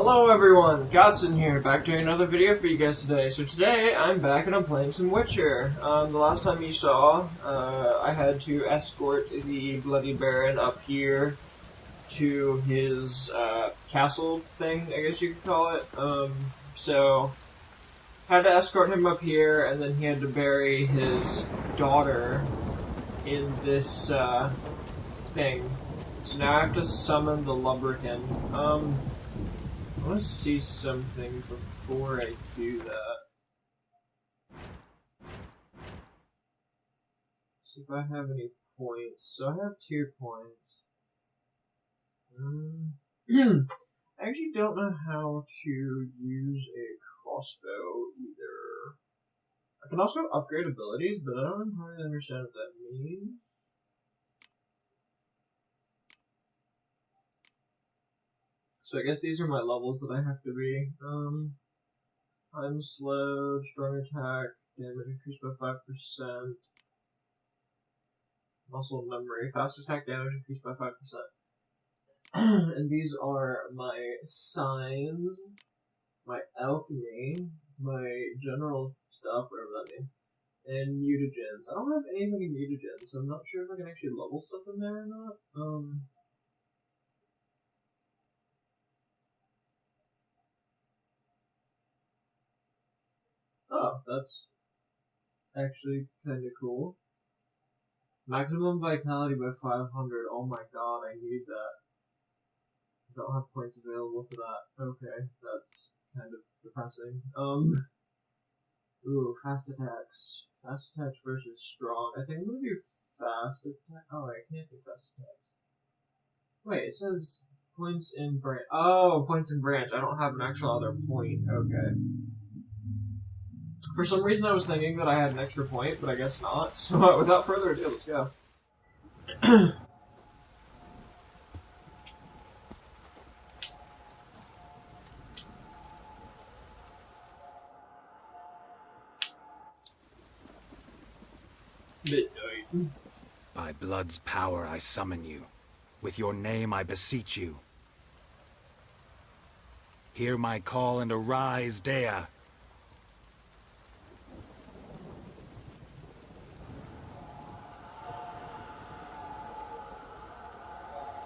Hello everyone, Godson here, back doing another video for you guys today. So today, I'm back and I'm playing some Witcher. The last time you saw, I had to escort the Bloody Baron up here to his, castle thing, I guess you could call it. So, had to escort him up here, and then he had to bury his daughter in this, thing. So now I have to summon the Lubberkin. I want to see something before I do that. See if I have any points. So I have 2 points. I actually don't know how to use a crossbow either. I can also upgrade abilities, but I don't entirely understand what that means. So I guess these are my levels that I have to be. I'm slowed, strong attack, damage increased by 5%. Muscle memory, fast attack, damage increased by 5%. And these are my signs, my alchemy, my general stuff, whatever that means, and mutagens. I don't have anything in mutagens, so I'm not sure if I can actually level stuff in there or not. Oh, that's actually kind of cool. Maximum vitality by 500. Oh my god, I need that. I don't have points available for that. Okay, that's kind of depressing. Ooh, fast attacks. Fast attacks versus strong. I think I'm gonna do fast attack. Oh, I can't do fast attacks. Wait, it says points in branch. Oh, points in branch. I don't have an actual other point. Okay. For some reason I was thinking that I had an extra point, but I guess not. So without further ado, let's go. Midnight. By blood's power I summon you. With your name I beseech you. Hear my call and arise, Dea.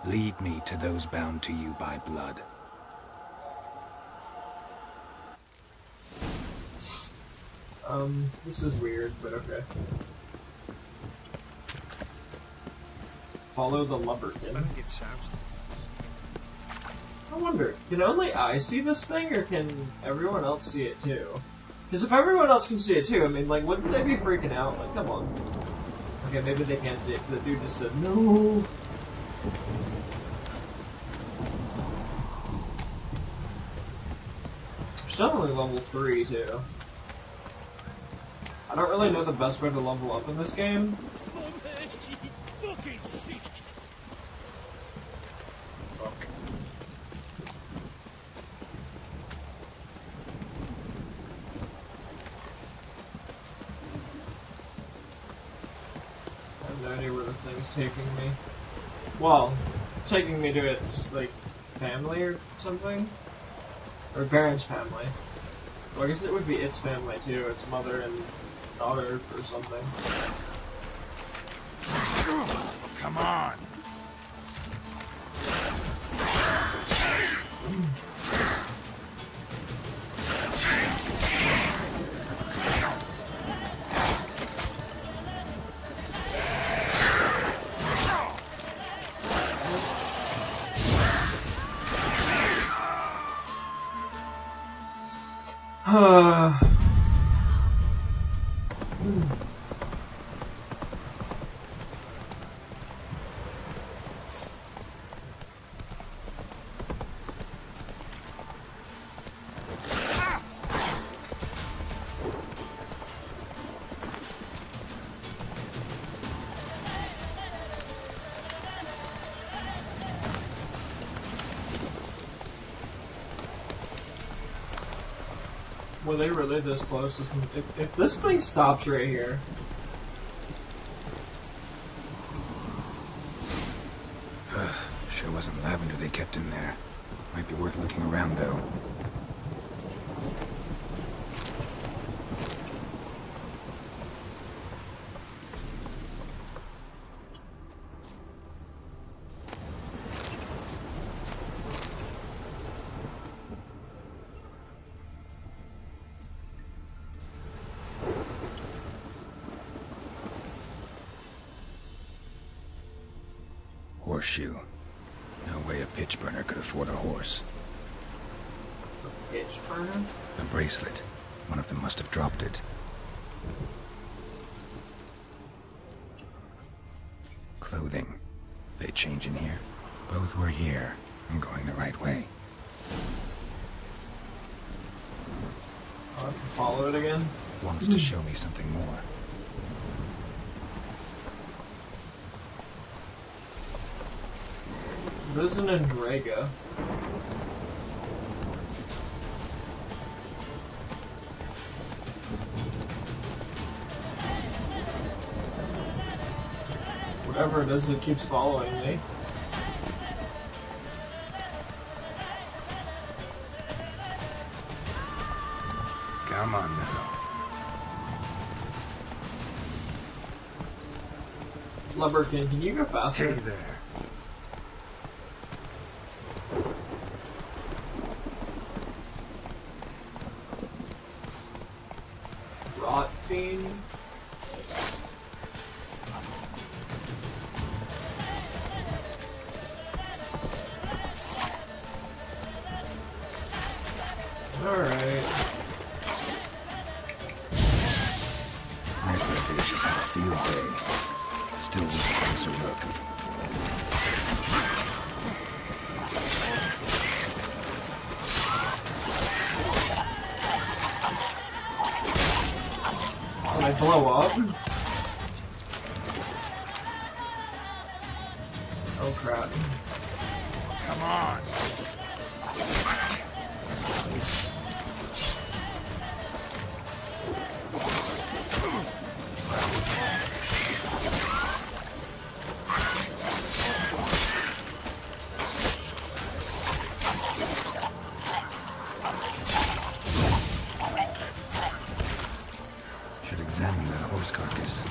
Lead me to those bound to you by blood. This is weird, but okay. Follow the Lubberkin. I wonder, can only I see this thing, or can everyone else see it too? Because if everyone else can see it too, I mean, like, wouldn't they be freaking out? Like, come on. Okay, maybe they can't see it, because the dude just said, no! Still only level 3, too. I don't really know the best way to level up in this game. Fuck. I have no idea where this thing's taking me. Well, taking me to its, like, family or something? Or Baron's family. Well, I guess it would be its family too, its mother and daughter or something. Come on! Were they really this close? If this thing stops right here... Sure wasn't lavender they kept in there. Might be worth looking around, though. Horseshoe. No way a pitch burner could afford a horse. Pitch burner? A bracelet. One of them must have dropped it. Clothing. They change in here? Both were here. I'm going the right way. I have to follow it again. Wants to show me something more. Risen and Draga. Whatever it is that keeps following me. Come on now. Lumberkin, can you go faster? Hey there. Rot Fiend. Alright. Necrophage is on a field day. Still with a closer look. Can I blow up? Oh crap. Come on. Should examine that horse carcass.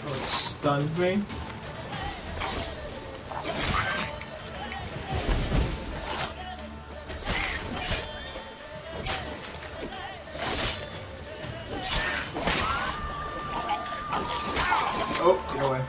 Oh, it stunned me. Oh, get away.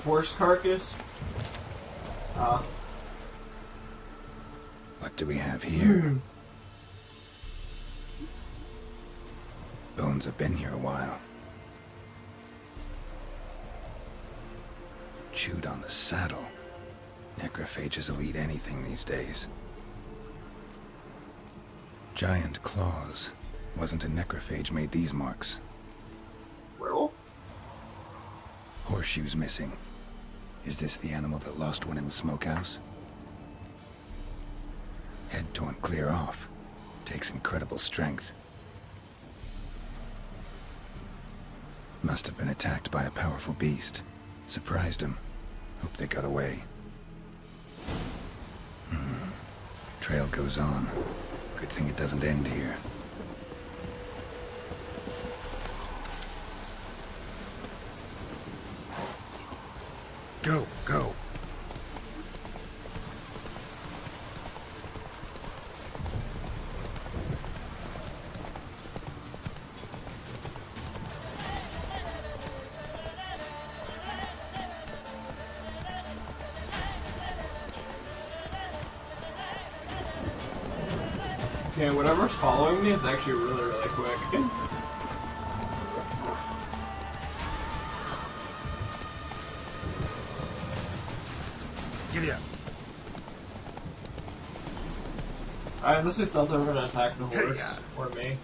Horse carcass? What do we have here? Bones have been here a while. Chewed on the saddle. Necrophages will eat anything these days. Giant claws. Wasn't a necrophage made these marks. Werewolf? Horseshoes missing. Is this the animal that lost one in the smokehouse? Head torn clear off. Takes incredible strength. Must have been attacked by a powerful beast. Surprised him. Hope they got away. Trail goes on. Good thing it doesn't end here. Go, go. Okay, whatever's following me is actually really, really quick. Giddy up. I honestly thought they were gonna attack the horse or me.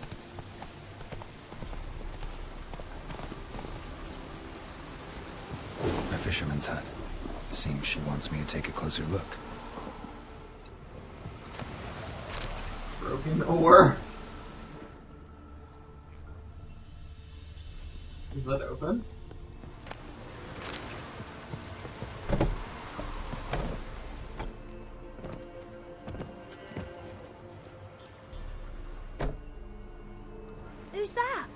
A fisherman's hut. Seems she wants me to take a closer look. Broken oar. Is that open? Who's that?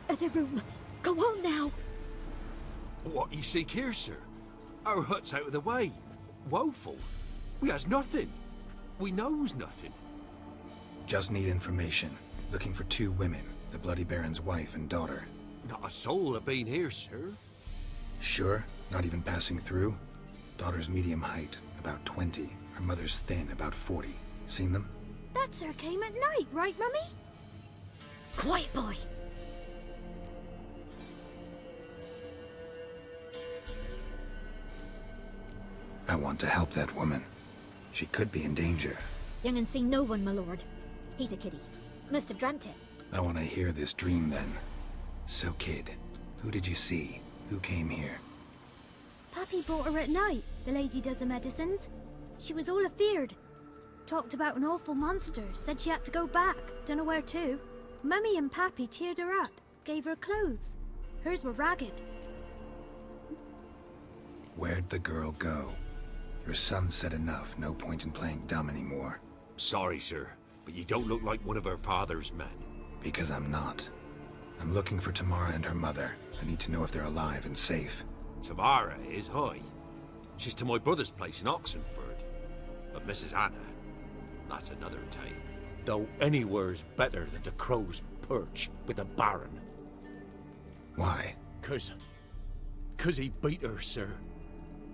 Other room. Go on now. What you seek here, sir? Our hut's out of the way. Woeful. We has nothing. We knows nothing. Just need information. Looking for 2 women, the Bloody Baron's wife and daughter. Not a soul have been here, sir. Sure? Not even passing through? Daughter's medium height, about 20. Her mother's thin, about 40. Seen them? That sir came at night, right, Mummy? Quiet, boy. I want to help that woman. She could be in danger. Young and seen no one, my lord. He's a kiddie. Must have dreamt it. I want to hear this dream then. So, kid, who did you see? Who came here? Pappy brought her at night, the lady does the medicines. She was all afeared. Talked about an awful monster, said she had to go back, dunno where to. Mummy and Pappy cheered her up, gave her clothes. Hers were ragged. Where'd the girl go? Your son said enough, no point in playing dumb anymore. Sorry, sir, but you don't look like one of her father's men. Because I'm not. I'm looking for Tamara and her mother. I need to know if they're alive and safe. Tamara is, high. She's to my brother's place in Oxenford. But Mrs. Anna, that's another tale. Though anywhere's better than the Crow's Perch with the Baron. Why? 'Cause he beat her, sir.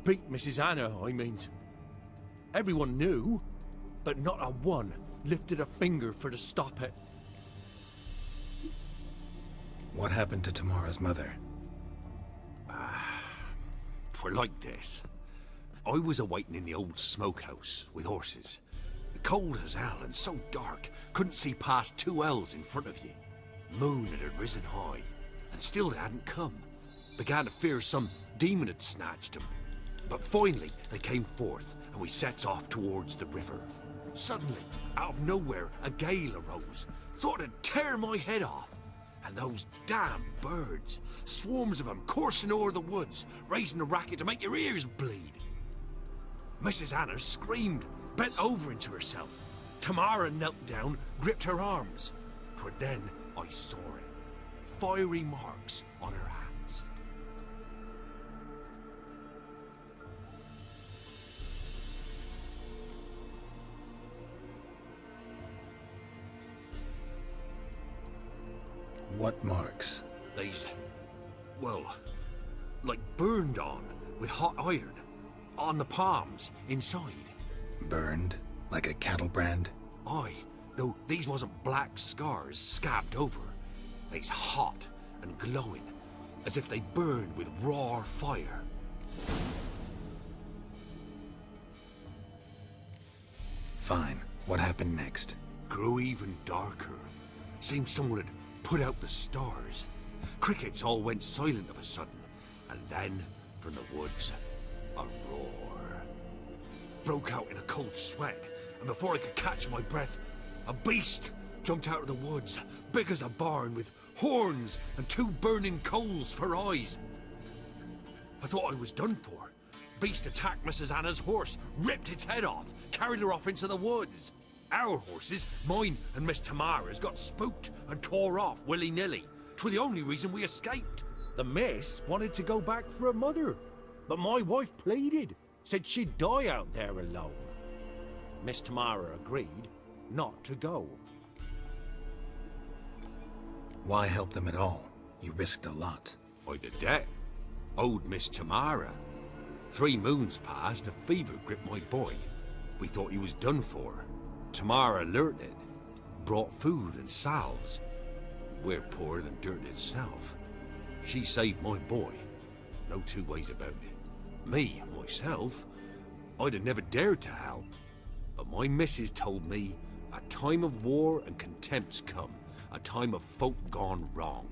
Beat Mrs. Anna, I means. Everyone knew, but not a one lifted a finger for to stop it. What happened to Tamara's mother? Twere like this. I was awaiting in the old smokehouse with horses. Cold as hell and so dark, couldn't see past 2 ells in front of you. Moon had risen high, and still they hadn't come. Began to fear some demon had snatched them. But finally, they came forth, and we sets off towards the river. Suddenly, out of nowhere, a gale arose. Thought it'd tear my head off. And those damn birds, swarms of them coursing o'er the woods, raising a racket to make your ears bleed. Mrs. Anna screamed, bent over into herself. Tamara knelt down, gripped her arms. 'Twere then I saw it. Fiery marks on her hands. What marks? These, well, like burned on with hot iron. On the palms, inside. Burned? Like a cattle brand? Aye, though these wasn't black scars scabbed over. They's hot and glowing, as if they burned with raw fire. Fine. What happened next? Grew even darker. Seemed someone had put out the stars. Crickets all went silent of a sudden, and then, from the woods, a roar. Broke out in a cold sweat, and before I could catch my breath, a beast jumped out of the woods, big as a barn, with horns and 2 burning coals for eyes. I thought I was done for. Beast attacked Mrs. Anna's horse, ripped its head off, carried her off into the woods. Our horses, mine and Miss Tamara's, got spooked and tore off willy-nilly. 'Twere the only reason we escaped. The miss wanted to go back for her mother, but my wife pleaded, said she'd die out there alone. Miss Tamara agreed not to go. Why help them at all? You risked a lot. I'd a debt. Owed Miss Tamara. 3 moons passed, a fever gripped my boy. We thought he was done for. Tamara alerted, brought food and salves. We're poorer than dirt itself. She saved my boy. No 2 ways about it. Me, myself, I'd have never dared to help. But my missus told me A time of war and contempt's come. A time of folk gone wrong.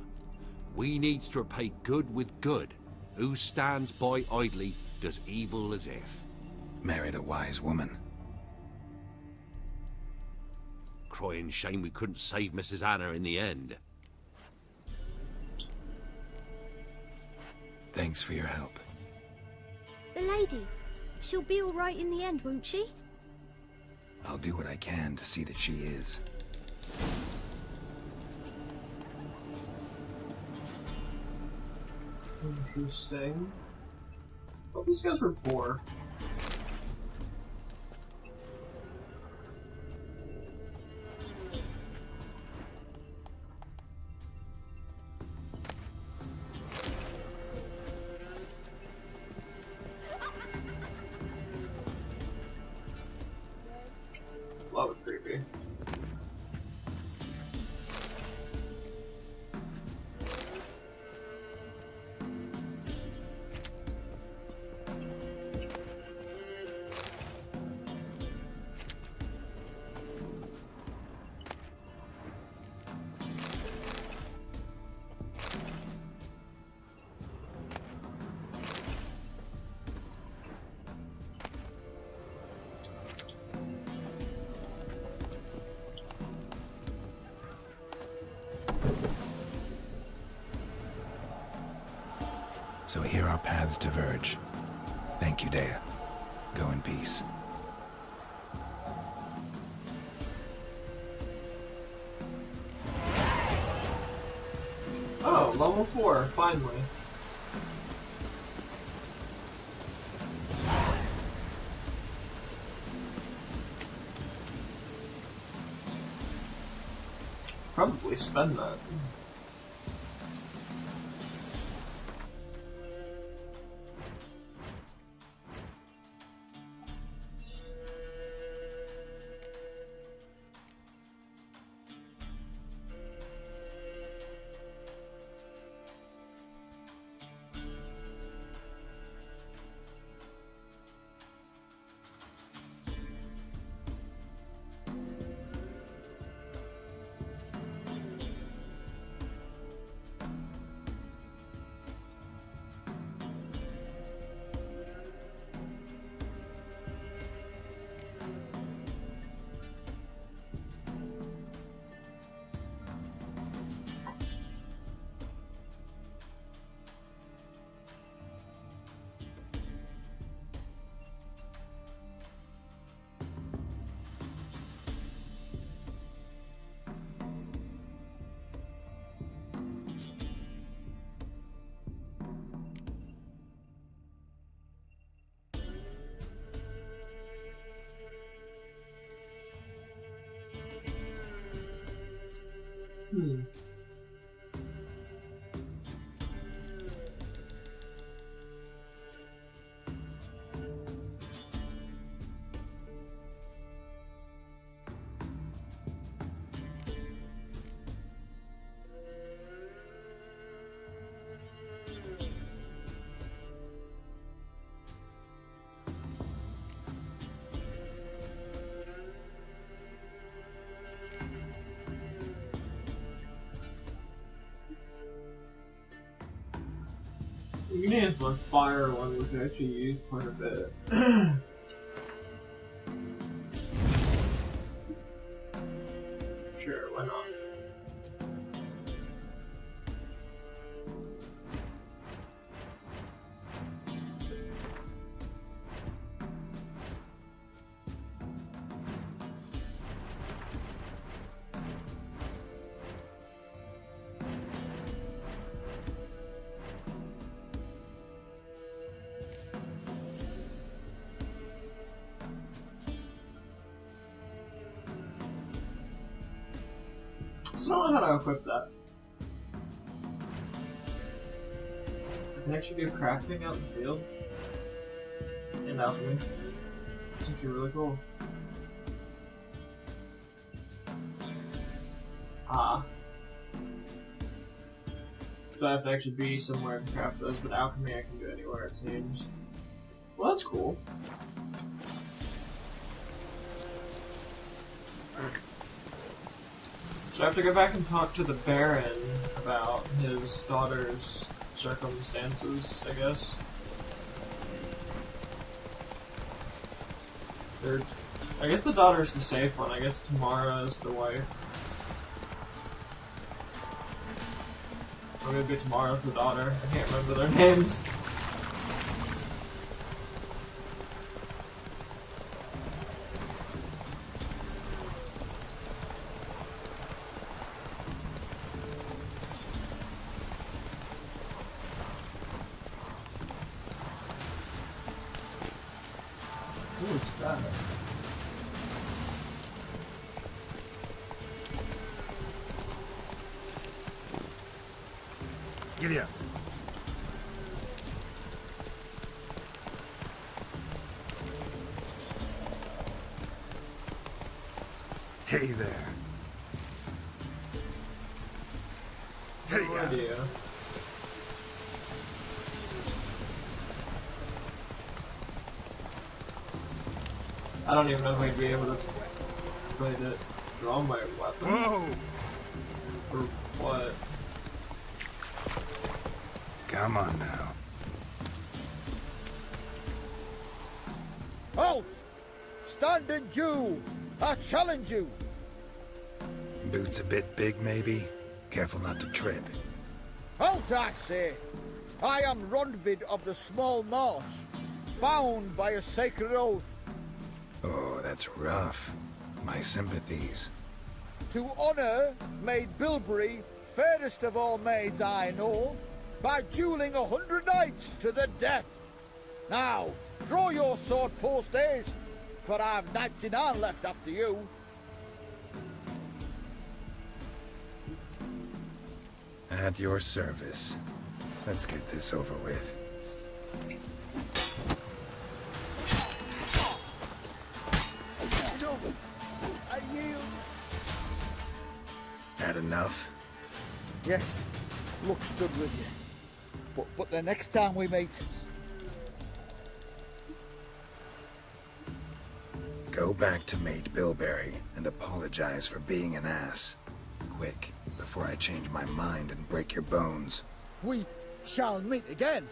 We needs to repay good with good. Who stands by idly does evil as if. Married a wise woman. Crying shame we couldn't save Mrs. Anna in the end. Thanks for your help. The lady. She'll be all right in the end, won't she? I'll do what I can to see that she is. Interesting. Oh, these guys were poor. That was creepy. So here our paths diverge. Thank you, Dea. Go in peace. Oh, level 4, finally. Probably spend that. You can use my fire one, which I actually use quite a bit. Sure, why not? So I don't know how to equip that. I can actually do crafting out in the field. And alchemy. It's actually really cool. Ah. So I have to actually be somewhere to craft those, but alchemy I can do anywhere it seems. Well, that's cool. So I have to go back and talk to the Baron about his daughter's circumstances, I guess. I guess the daughter's the safe one. I guess Tamara is the wife. Or maybe Tamara's the daughter. I can't remember their names. Who's that? Giddy up. Hey there. Hey, No idea. I don't even know if I'd be able to draw my weapon. Whoa! Or what? Come on now. Halt! Stand and Jew! I challenge you! Boots a bit big, maybe? Careful not to trip. Halt, I say! I am Ronvid of the Small Marsh, bound by a sacred oath. Oh, that's rough. My sympathies. To honour Maid Bilberry, fairest of all maids I know, by duelling 100 knights to the death. Now, draw your sword post haste, for I've 99 left after you. At your service. Let's get this over with. No, I yield. Had enough? Yes, luck stood with you. But the next time we meet... Go back to Maid Bilberry and apologize for being an ass. Quick, before I change my mind and break your bones. We shall meet again.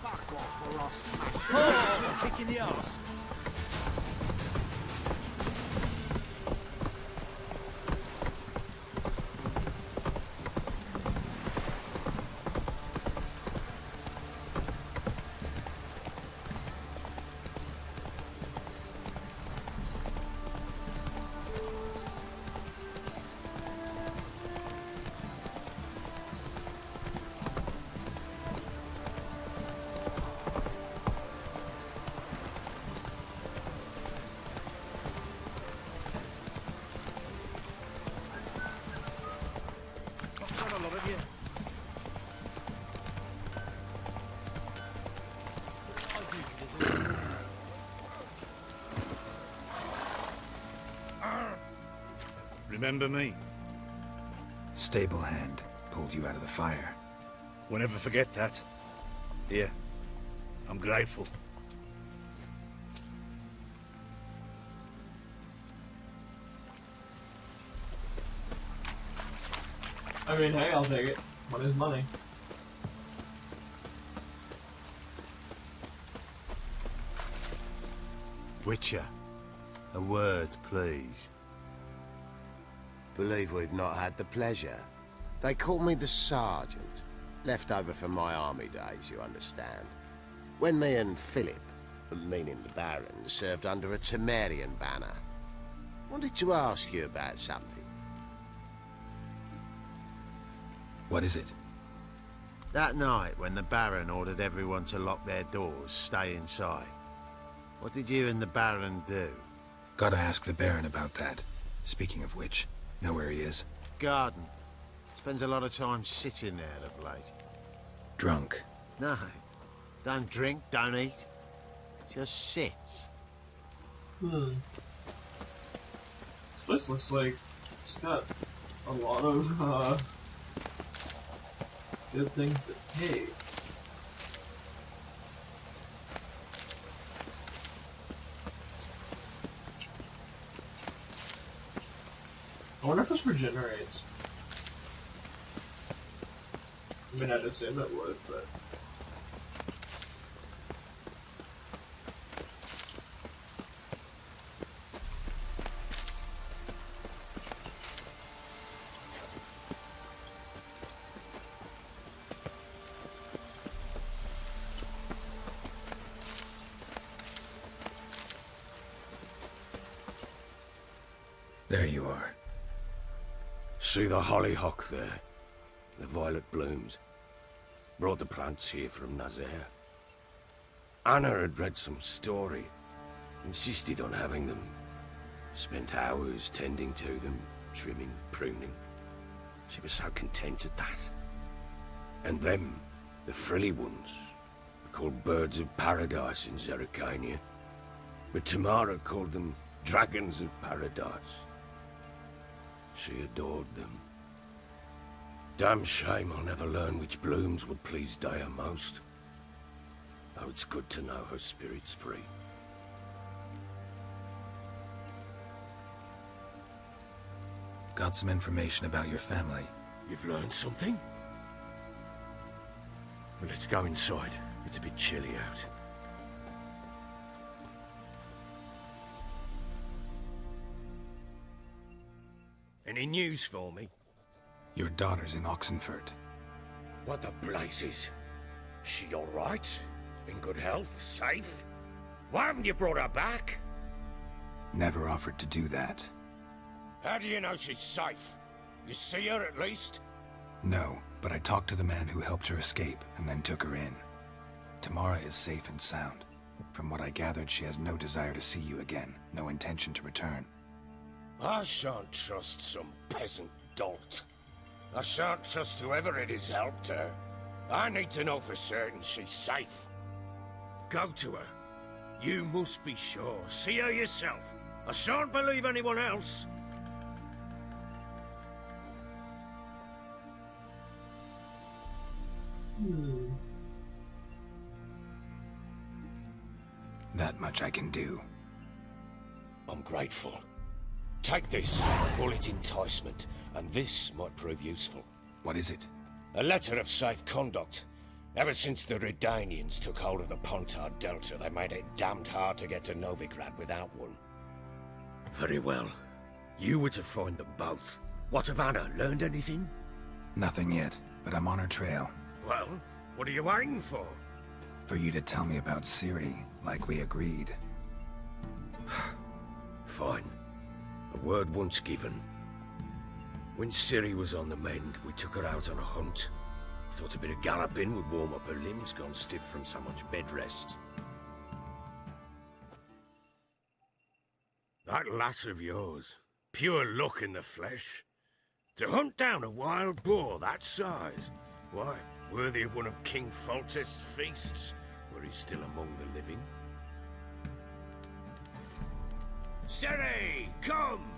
Fuck off, or I'll smash you. Kick in the arse. Remember me? Stable hand pulled you out of the fire. We'll never forget that. Here, I'm grateful. I mean, hey, I'll take it. Money's money. Witcher, a word, please. Believe we've not had the pleasure. They call me the Sergeant. Left over from my army days, you understand. When me and Philip, meaning the Baron, served under a Temerian banner. Wanted to ask you about something. What is it? That night when the Baron ordered everyone to lock their doors, stay inside. What did you and the Baron do? Gotta ask the Baron about that. Speaking of which, know where he is? Garden. Spends a lot of time sitting there of late. Drunk. No, Don't drink, don't eat. Just sits. This place looks like it's got a lot of good things to pay. I wonder if this regenerates. I mean, I'd assume it would, but... There you are. See the hollyhock there? The violet blooms. Brought the plants here from Nazaire. Anna had read some story. Insisted on having them. Spent hours tending to them, trimming, pruning. She was so content at that. And them, the frilly ones, are called birds of paradise in Zerrikania. But Tamara called them dragons of paradise. She adored them. Damn shame I'll never learn which blooms would please Dea most. Though it's good to know her spirit's free. Got some information about your family. You've learned something? Well, let's go inside. It's a bit chilly out. Any news for me? Your daughter's in Oxenfurt. What the blazes? She all right? In good health? Safe? Why haven't you brought her back? Never offered to do that. How do you know she's safe? You see her at least? No, but I talked to the man who helped her escape and then took her in. Tamara is safe and sound. From what I gathered, she has no desire to see you again, no intention to return. I shan't trust some peasant dolt. I shan't trust whoever it is helped her. I need to know for certain she's safe. Go to her. You must be sure. See her yourself. I shan't believe anyone else. That much I can do. I'm grateful. Take this, call it enticement, and this might prove useful. What is it? A letter of safe conduct. Ever since the Redanians took hold of the Pontard Delta, they made it damned hard to get to Novigrad without one. Very well. You were to find them both. What of Anna? Learned anything? Nothing yet, but I'm on her trail. Well, what are you waiting for? For you to tell me about Ciri, like we agreed. Fine. A word once given. When Ciri was on the mend, we took her out on a hunt. Thought a bit of galloping would warm up her limbs, gone stiff from so much bed rest. That lass of yours, pure luck in the flesh. To hunt down a wild boar that size, why, worthy of one of King Foltest's feasts, where he's still among the living. Ciri, come!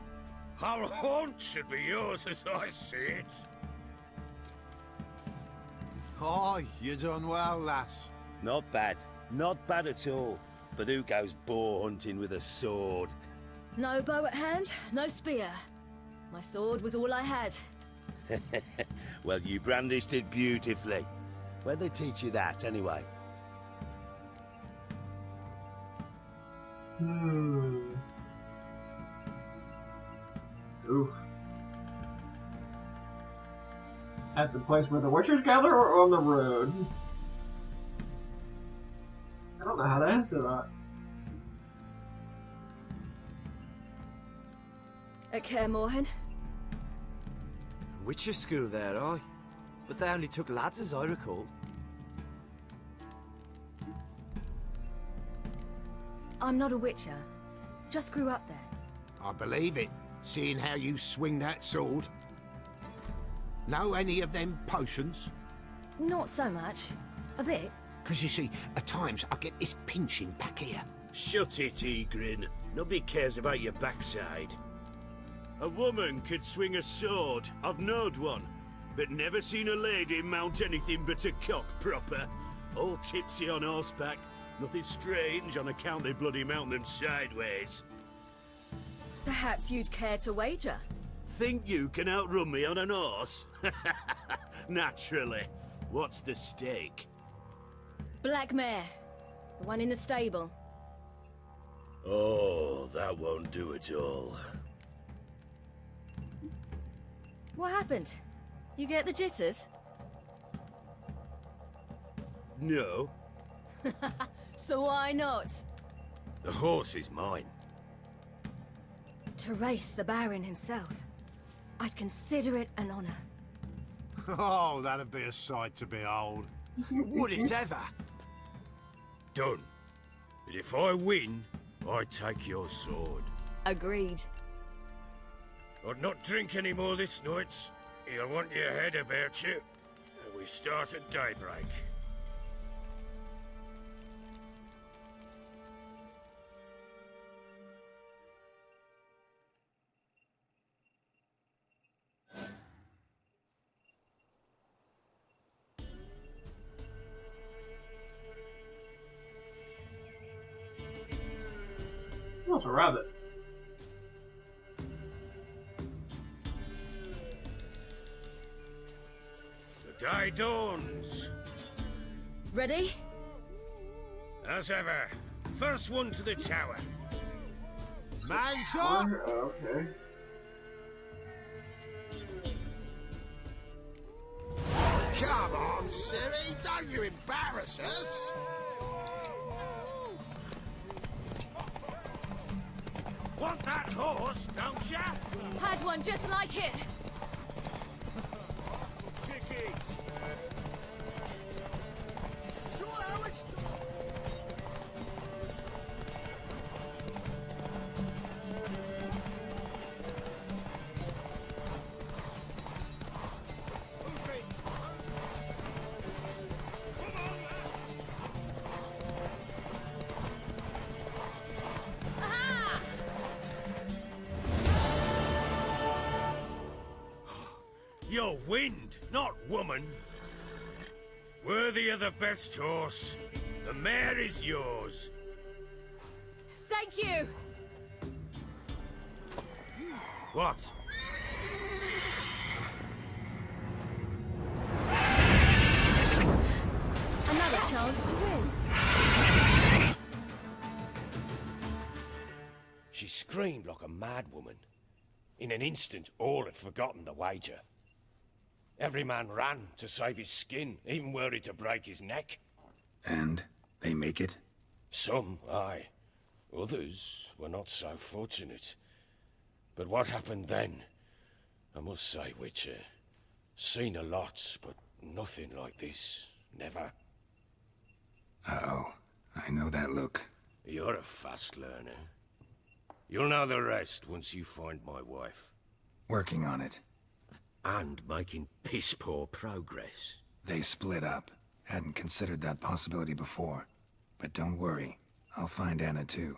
Our haunt should be yours as I see it. Oh, you done well, lass. Not bad. Not bad at all. But who goes boar hunting with a sword? No bow at hand, no spear. My sword was all I had. Well, you brandished it beautifully. Where'd they teach you that, anyway? Oof. At the place where the Witchers gather or on the road? I don't know how to answer that. At Kaer Morhen? Witcher school there, aye. But they only took lads as I recall. I'm not a witcher. Just grew up there. I believe it, seeing how you swing that sword. Know any of them potions? Not so much. A bit. Because you see, at times I get this pinching back here. Shut it, Egrin. Nobody cares about your backside. A woman could swing a sword. I've knowed one. But never seen a lady mount anything but a cock proper. All tipsy on horseback. Nothing strange on account they bloody mount them sideways. Perhaps you'd care to wager? Think you can outrun me on an horse? Naturally. What's the stake? Black mare. The one in the stable. Oh, that won't do it all. What happened? You get the jitters? No. So why not? The horse is mine. To race the Baron himself. I'd consider it an honor. Oh, that'd be a sight to behold. Would it ever? Done. But if I win, I take your sword. Agreed. I'd not drink any more this night. You'll want your head about you. We start at daybreak. Oh, it's a rabbit. The day dawns. Ready? As ever. First one to the tower. Man's up! Okay. Come on, Ciri, don't you embarrass us! Want that horse, don't ya? Had one just like it. Kick it. Sure how it's done. You're wind, not woman. Worthy of the best horse. The mare is yours. Thank you. What? Another chance to win. She screamed like a mad woman. In an instant, all had forgotten the wager. Every man ran to save his skin, even worried to break his neck. And they make it? Some, aye. Others were not so fortunate. But what happened then? I must say, Witcher, seen a lot, but nothing like this. Never. Uh-oh. I know that look. You're a fast learner. You'll know the rest once you find my wife. Working on it. And making piss-poor progress. They split up. Hadn't considered that possibility before. But don't worry. I'll find Anna too.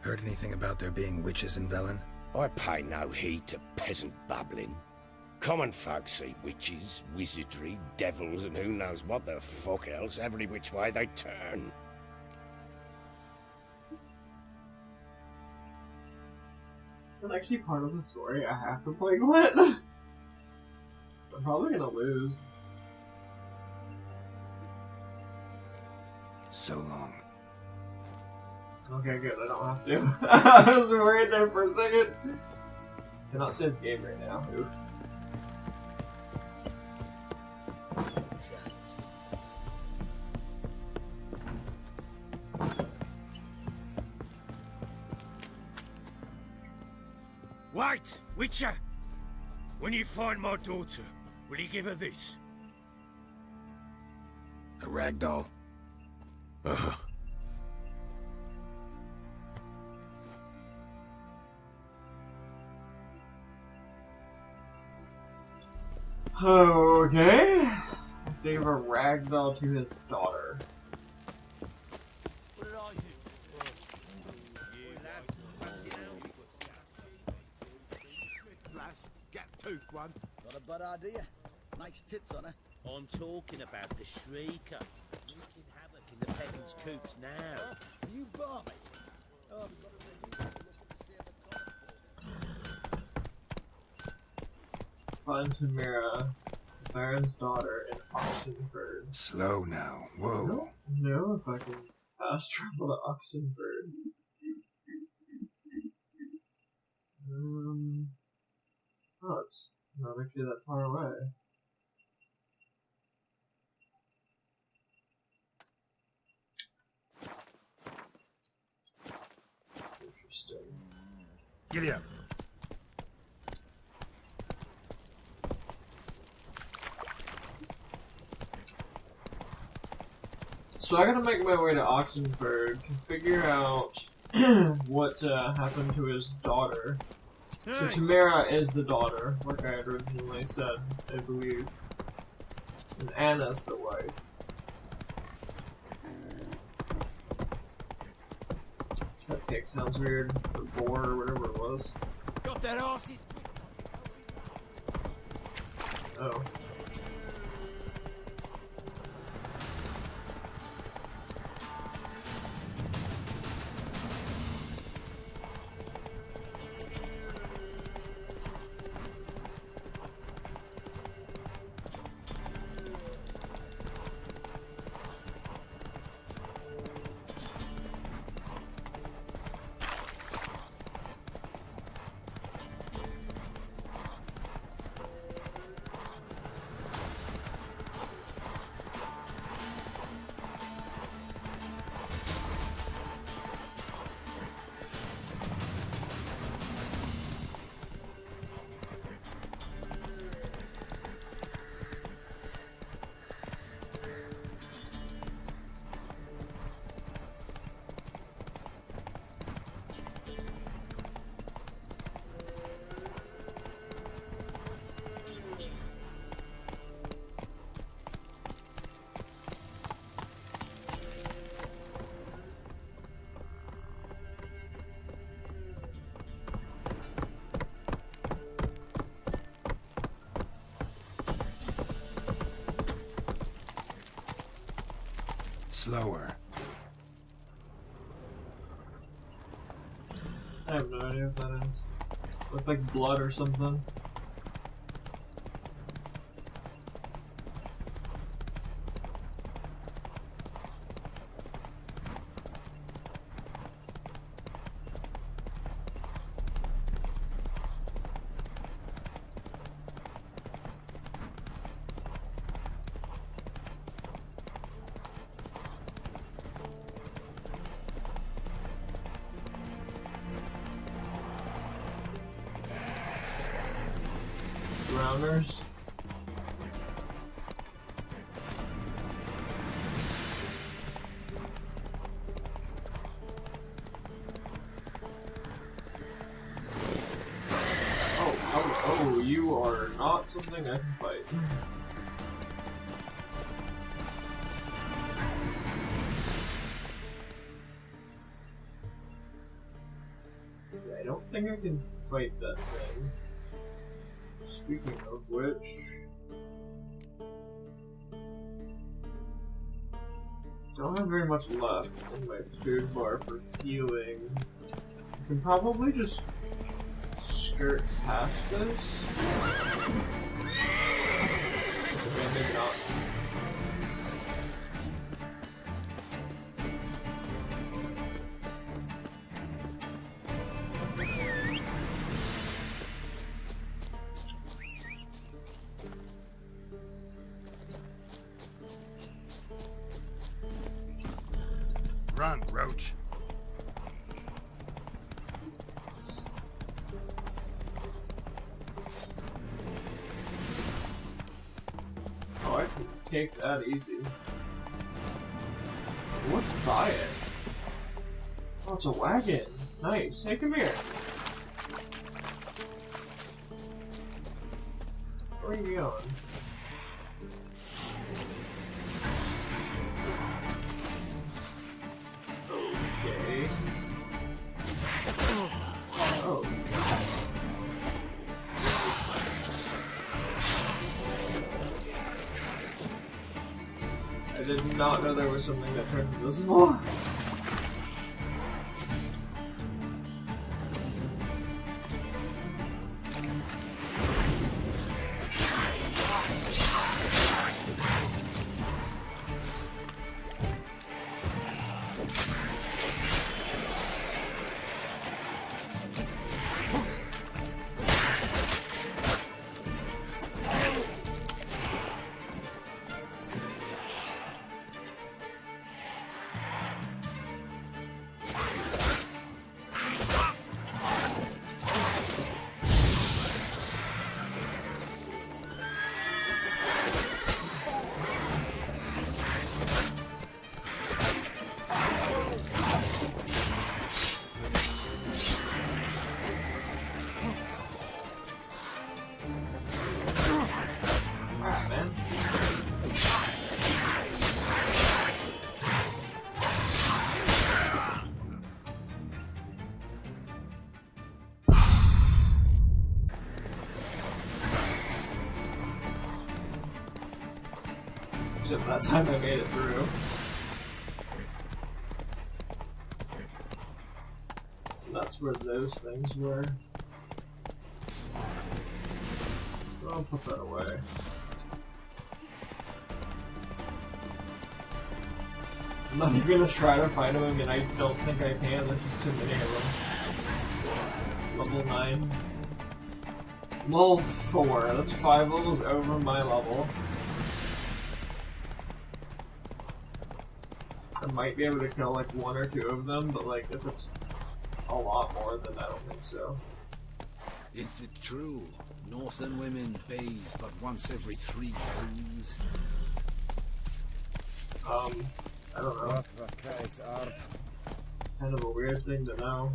Heard anything about there being witches in Velen? I pay no heed to peasant babbling. Common folk see witches, wizardry, devils, and who knows what the fuck else every which way they turn. Is that actually part of the story? I have to play Gwent? I'm probably gonna lose. So long. Okay, good. I don't have to. I was worried there for a second. Cannot save the game right now. Oof. Wait, Witcher! When you find my daughter, will you give her this? A ragdoll? Uh-huh. Okay. Gave a ragdoll to his daughter. What did I do? Flash, gap-toothed one. Not a bad idea. Nice tits on her. I'm talking about the Shrieker. Wreaking havoc in the peasants' coops now. You buy. Oh, Find Tamara, the Baron's daughter, in Oxenford. Slow now. Whoa. I don't know if I can fast travel to Oxenford. Oh, it's not actually that far away. Interesting. Giddy up. So I gotta make my way to Oxenford to figure out what happened to his daughter. So Tamara is the daughter, like I had originally said, I believe. And Anna's the wife. That cake sounds weird, or boar, or whatever it was. Got that arse's. Oh. Slower. I have no idea what that is. Looks like blood or something. Drowners. Oh, you are not something I can fight. I don't think I can fight that thing. Speaking of which... don't have very much left in my food bar for healing. I can probably just skirt past this. Okay, maybe not. Run, Roach. Oh, I can take that easy. What's by it? Oh, it's a wagon. Nice. Hey, come here. Where are you going? did not know there was something that turned invisible. Except that time I made it through. And that's where those things were. I'll put that away. I'm not even gonna try to find them, and I don't think I can. There's just too many of them. Level 9. Level 4. That's 5 levels over my level. I might be able to kill like 1 or 2 of them, but like if it's a lot more, then I don't think so. Is it true? Northern women bathe but once every 3 moons? I don't know. Kind of a weird thing to know.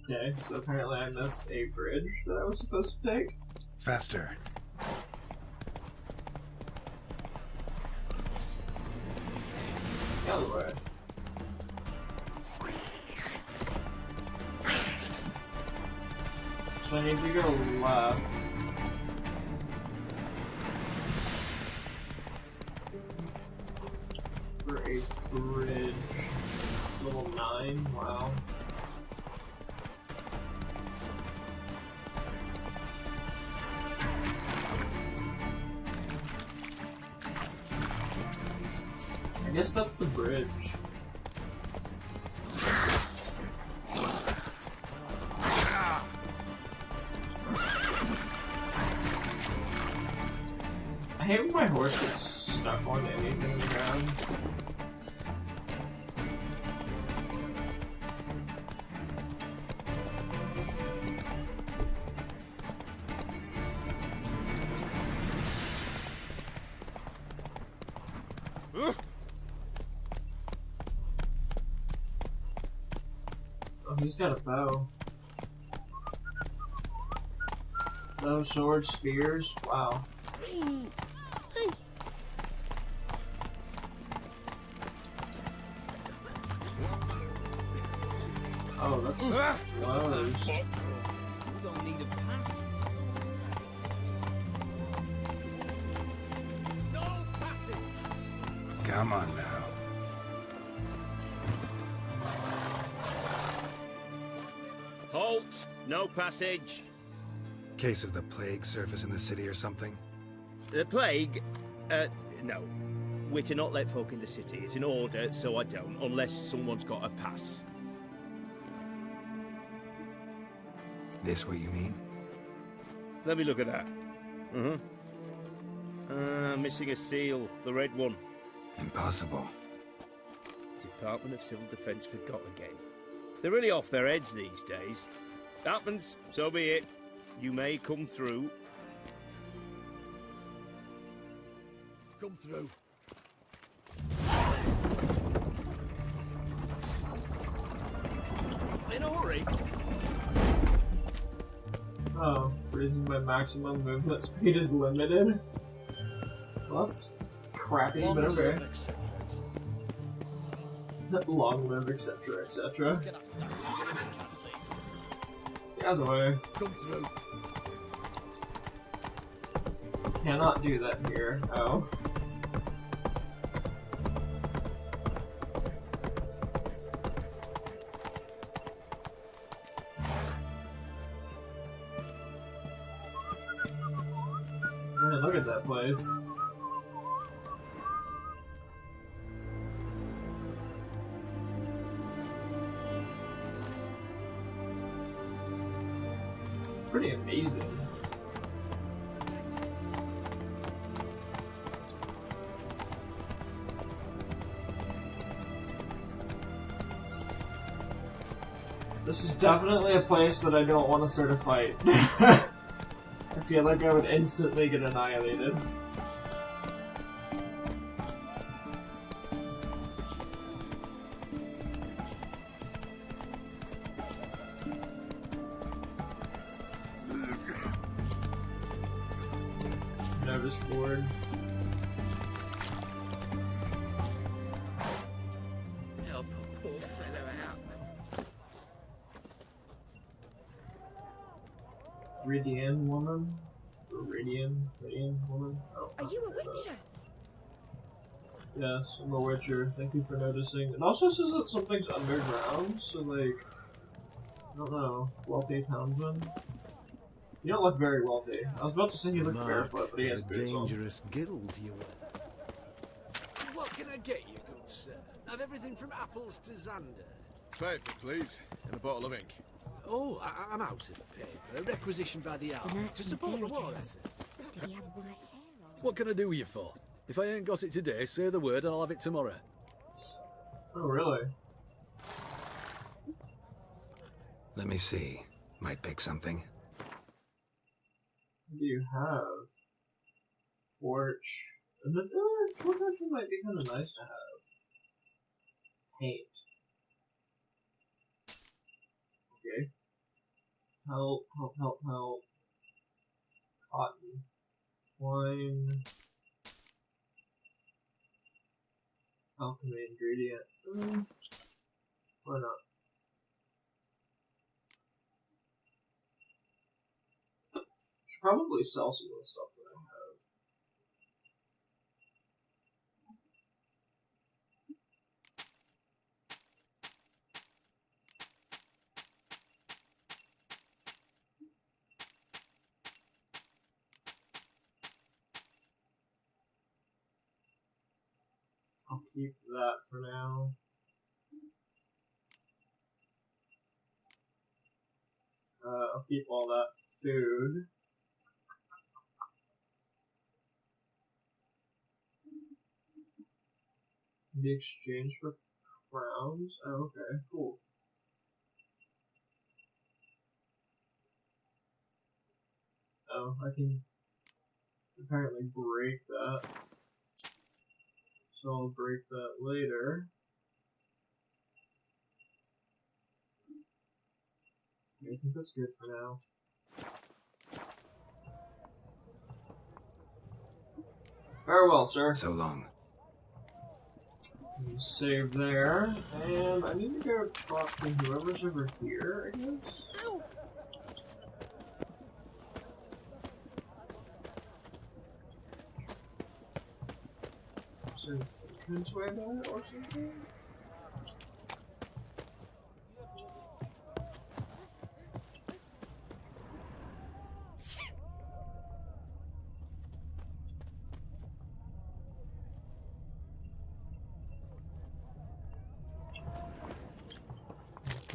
Okay, so apparently I missed a bridge that I was supposed to take. Faster. The other way. So I need to go left. For a bridge. Level 9, wow. I guess that's the bridge. I hate when my horse gets stuck on anything in the ground. Oh, he's got a bow. Bow, sword, spears. Wow. Oh, that's close. You don't need a pass. No passage. Come on now. Halt! No passage. Case of the plague surface in the city or something? The plague? No. We're to not let folk in the city. It's an order, so I don't, unless someone's got a pass. This what you mean? Let me look at that. Missing a seal, the red one. Impossible. Department of Civil Defence forgot again. They're really off their heads these days. Happens, so be it. You may come through. Come through. In a hurry. Oh, reason my maximum movement speed is limited? Well, that's crappy, but okay. Long live, etc., etc. Get out of the way. Come through. Cannot do that here. Oh. Man, look at that place. Pretty amazing. This is definitely a place that I don't want to start a fight. I feel like I would instantly get annihilated. Notice board. Help a poor fellow out. Ridian woman? Or Radian woman? Oh. Are you a witcher? Yes, I'm a witcher. Thank you for noticing. It also says that something's underground, so like, I don't know, wealthy townsman? You don't look very wealthy. I was about to say you look barefoot, but he has boots on. Dangerous guild you wear. What can I get you, good sir? I've everything from apples to Xander. Paper, please, and a bottle of ink. Oh, I'm out of paper. Requisitioned by the army to support the war effort. Did he have white hair on? What can I do with you for? If I ain't got it today, say the word and I'll have it tomorrow. Oh, really? Let me see. Might pick something. What do you have? Torch. And the torch actually might be kind of nice to have. Paint. Okay. Help. Cotton. Wine. Alchemy ingredient. Why not? Should probably sell some of the stuff that I have. I'll keep that for now. I'll keep all that food. The exchange for crowns? Oh, okay, cool. Oh, I can apparently break that. So I'll break that later. I think that's good for now. Farewell, sir. So long. Save there, and I need to go talk to whoever's over here, I guess? Is there an entranceway there or something?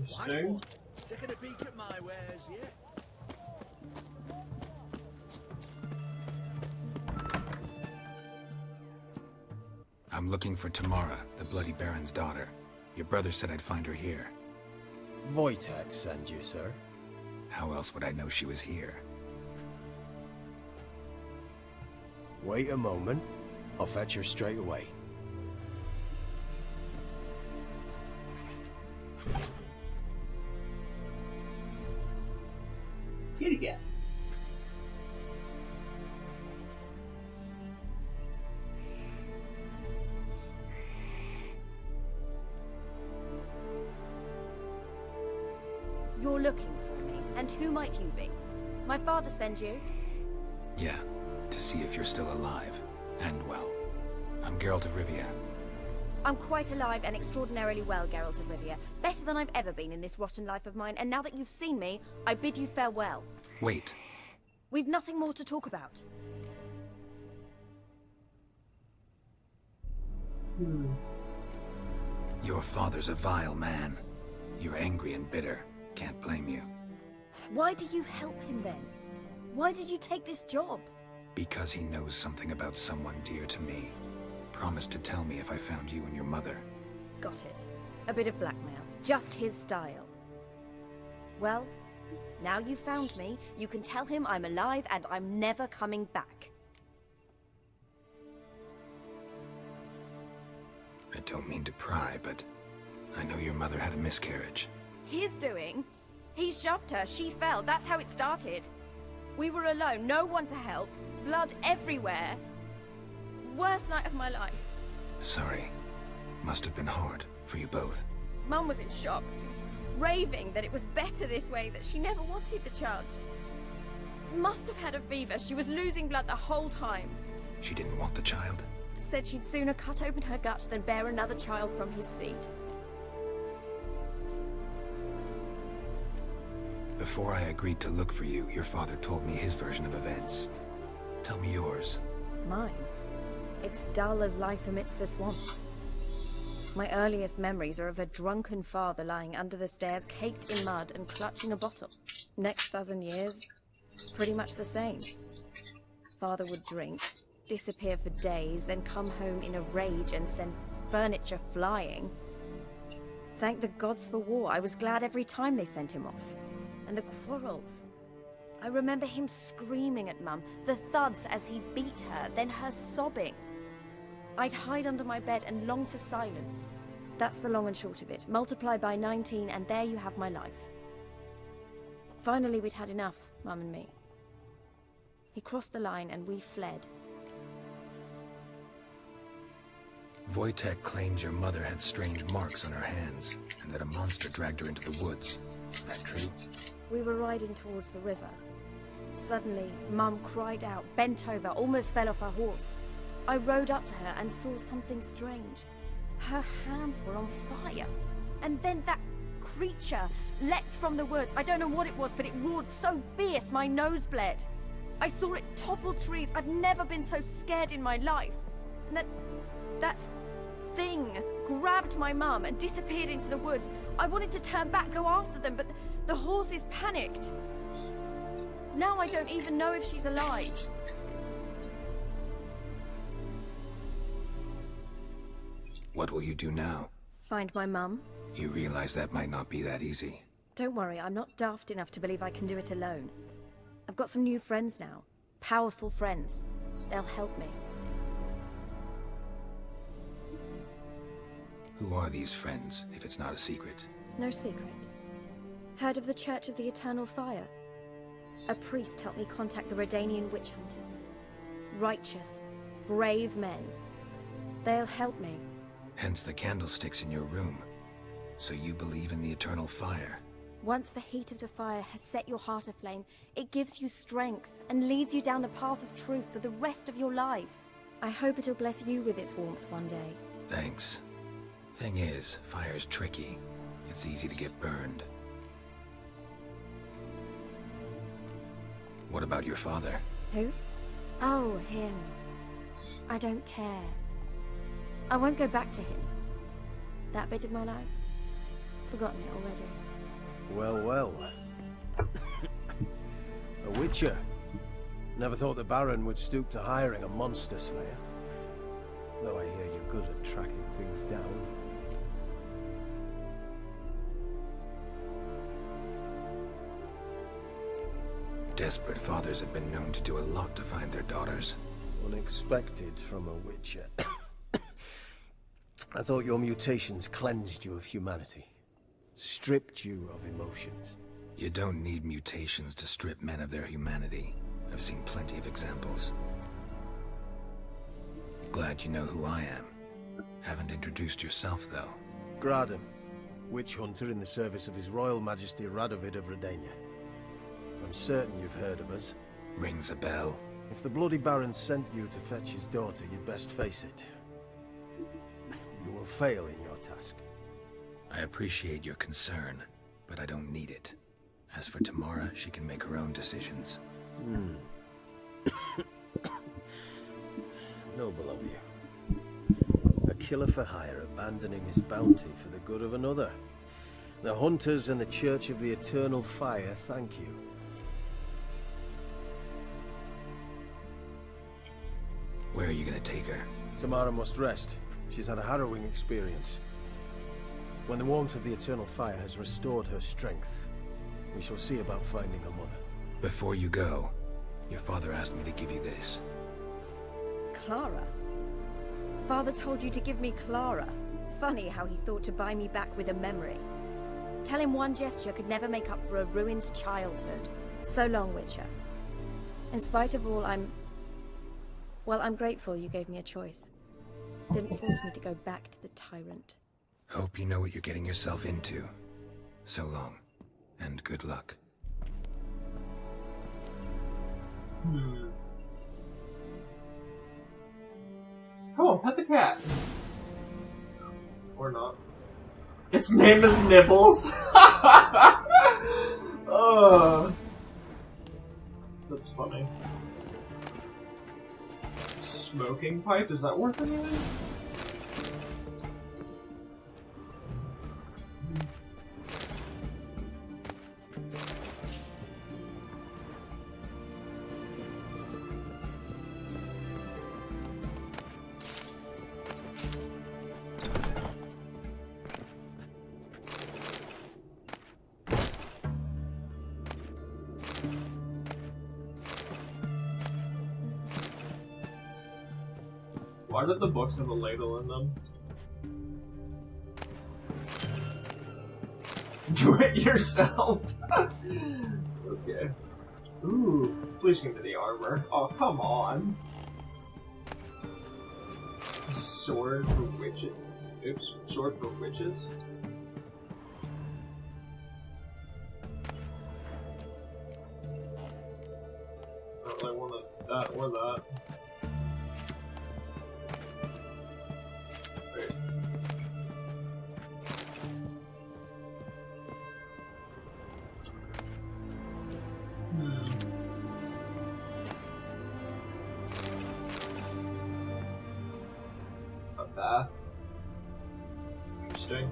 Interesting. Taking a peek at my wares, yeah? I'm looking for Tamara, the Bloody Baron's daughter. Your brother said I'd find her here. Wojtek sent you, sir. How else would I know she was here? Wait a moment. I'll fetch her straight away. Kitty cat. You're looking for me, and who might you be? My father sent you? Yeah, to see if you're still alive. And well. I'm Geralt of Rivia. I'm quite alive and extraordinarily well, Geralt of Rivia. Better than I've ever been in this rotten life of mine, and now that you've seen me, I bid you farewell. Wait. We've nothing more to talk about. Your father's a vile man. You're angry and bitter. Can't blame you. Why do you help him then? Why did you take this job? Because he knows something about someone dear to me. Promised to tell me if I found you and your mother. Got it. A bit of blackmail. Just his style. Well, now you've found me, you can tell him I'm alive and I'm never coming back. I don't mean to pry, but I know your mother had a miscarriage. His doing? He shoved her, she fell, that's how it started. We were alone, no one to help, blood everywhere. Worst night of my life. Sorry. Must have been hard for you both. Mum was in shock. She was raving that it was better this way, that she never wanted the child. Must have had a fever. She was losing blood the whole time. She didn't want the child? Said she'd sooner cut open her gut than bear another child from his seed. Before I agreed to look for you, your father told me his version of events. Tell me yours. Mine? It's dull as life amidst the swamps. My earliest memories are of a drunken father lying under the stairs, caked in mud and clutching a bottle. Next dozen years, pretty much the same. Father would drink, disappear for days, then come home in a rage and send furniture flying. Thank the gods for war. I was glad every time they sent him off. And the quarrels. I remember him screaming at Mum, the thuds as he beat her, then her sobbing. I'd hide under my bed and long for silence. That's the long and short of it. Multiply by 19 and there you have my life. Finally we'd had enough, Mum and me. He crossed the line and we fled. Wojtek claims your mother had strange marks on her hands, and that a monster dragged her into the woods. That true? We were riding towards the river. Suddenly, Mum cried out, bent over, almost fell off her horse. I rode up to her and saw something strange. Her hands were on fire. And then that creature leapt from the woods. I don't know what it was, but it roared so fierce my nose bled. I saw it topple trees. I've never been so scared in my life. And that thing grabbed my mum and disappeared into the woods. I wanted to turn back, go after them, but the horses panicked. Now I don't even know if she's alive. What will you do now? Find my mum. You realize that might not be that easy. Don't worry, I'm not daft enough to believe I can do it alone. I've got some new friends now. Powerful friends. They'll help me. Who are these friends, if it's not a secret? No secret. Heard of the Church of the Eternal Fire? A priest helped me contact the Redanian witch hunters. Righteous, brave men. They'll help me. Hence the candlesticks in your room. So you believe in the eternal fire? Once the heat of the fire has set your heart aflame, it gives you strength and leads you down the path of truth for the rest of your life. I hope it'll bless you with its warmth one day. Thanks. Thing is, fire's tricky. It's easy to get burned. What about your father? Who? Oh, him. I don't care. I won't go back to him. That bit of my life? Forgotten it already. Well, well. A witcher. Never thought the Baron would stoop to hiring a monster slayer. Though I hear you're good at tracking things down. Desperate fathers have been known to do a lot to find their daughters. Unexpected from a witcher. I thought your mutations cleansed you of humanity. Stripped you of emotions. You don't need mutations to strip men of their humanity. I've seen plenty of examples. Glad you know who I am. Haven't introduced yourself, though. Graden, witch hunter in the service of His Royal Majesty Radovid of Redania. I'm certain you've heard of us. Rings a bell. If the Bloody Baron sent you to fetch his daughter, you'd best face it. You will fail in your task. I appreciate your concern, but I don't need it. As for Tamara, she can make her own decisions. Noble of you. A killer for hire abandoning his bounty for the good of another. The Hunters and the Church of the Eternal Fire thank you. Where are you gonna take her? Tamara must rest. She's had a harrowing experience. When the warmth of the Eternal Fire has restored her strength, we shall see about finding her mother. Before you go, your father asked me to give you this. Clara? Father told you to give me Clara. Funny how he thought to buy me back with a memory. Tell him one gesture could never make up for a ruined childhood. So long, Witcher. In spite of all, I'm grateful you gave me a choice. Didn't force me to go back to the tyrant. Hope you know what you're getting yourself into. So long, and good luck. Come on, pet the cat. Or not. Its name is Nibbles. Oh, that's funny. Smoking pipe? Is that worth anything? Why did the books have a ladle in them? Do it yourself! Okay. Ooh, please give me the armor. Oh, come on! Sword for witches. Oops, sword for witches? I don't really want that or that. Interesting.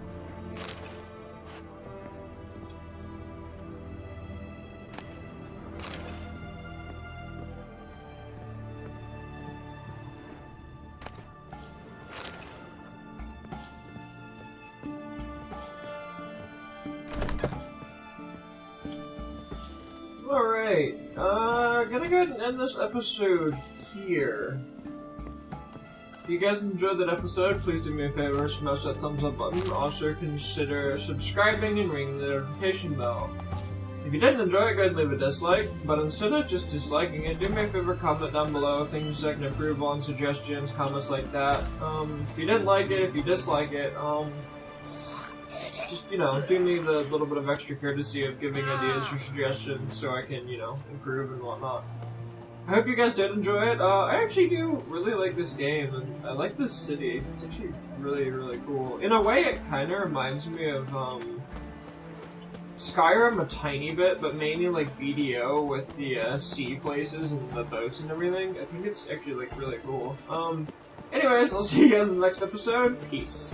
Alright, gonna go ahead and end this episode here. If you guys enjoyed that episode, please do me a favor, smash that thumbs up button. Also consider subscribing and ringing the notification bell. If you didn't enjoy it, go ahead and leave a dislike, but instead of just disliking it, do me a favor, comment down below things I can improve on, suggestions, comments like that. If you didn't like it, if you dislike it, just, you know, do me the little bit of extra courtesy of giving ideas or suggestions so I can, you know, improve and whatnot. I hope you guys did enjoy it. I actually do really like this game, and I like this city. It's actually really, really cool. In a way, it kind of reminds me of Skyrim a tiny bit, but mainly like BDO with the sea places and the boats and everything. I think it's actually like really cool. Anyways, I'll see you guys in the next episode. Peace.